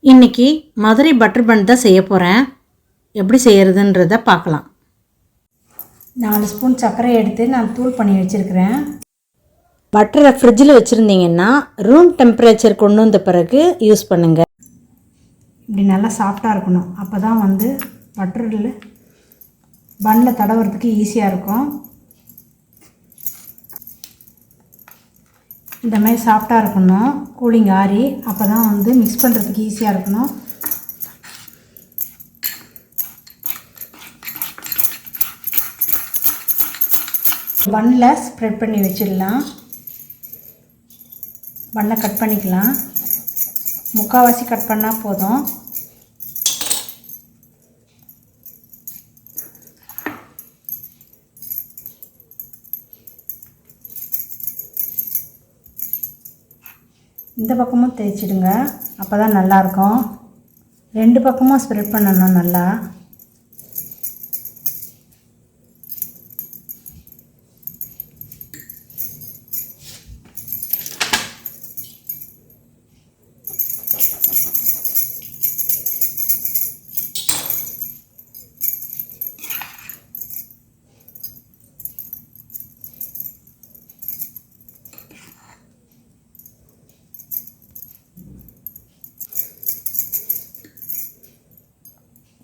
இன்றைக்கி மதுரை பட்டர் பன் தான் செய்ய போகிறேன். எப்படி செய்கிறதுன்றத பார்க்கலாம். 4 ஸ்பூன் சர்க்கரை எடுத்து நான் தூள் பண்ணி வச்சுருக்கிறேன். பட்டரை ஃப்ரிட்ஜில் வச்சுருந்தீங்கன்னா ரூம் டெம்பரேச்சர் கொண்டு வந்த பிறகு யூஸ் பண்ணுங்கள். இப்படி நல்லா சாஃப்டாக இருக்கணும். அப்போ தான் பட்டரில் பன்னில் தடவுறதுக்கு ஈஸியாக இருக்கும். இந்த மாதிரி சாஃப்டாக இருக்கணும். கூலிங் ஆறி அப்போ தான் மிக்ஸ் பண்ணுறதுக்கு ஈஸியாக இருக்கணும். பன்னில் ஸ்ப்ரெட் பண்ணி வச்சிடலாம். பன்னை கட் பண்ணிக்கலாம். முக்கால்வாசி கட் பண்ணால் போதும். இந்த பக்கமும் தேய்ச்சிடுங்க. அப்போ தான் நல்லாயிருக்கும். 2 பக்கமும் ஸ்ப்ரெட் பண்ணணும் நல்லா.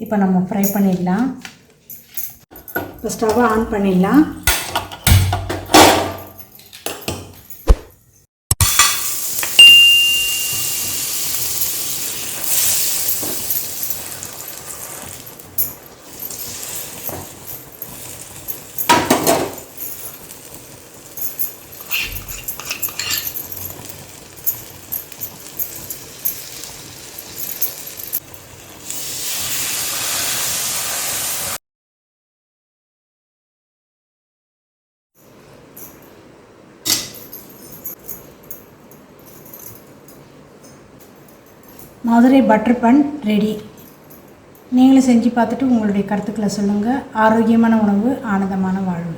இப்போ நம்ம ஃப்ரை பண்ணிடலாம். இப்போ ஸ்டவ்வை ஆன் பண்ணிடலாம். Madurai butter bun ready. நீங்களும் செஞ்சு பார்த்துட்டு உங்களுடைய கருத்துக்களை சொல்லுங்கள். ஆரோக்கியமான உணவு, ஆனந்தமான வாழ்வு.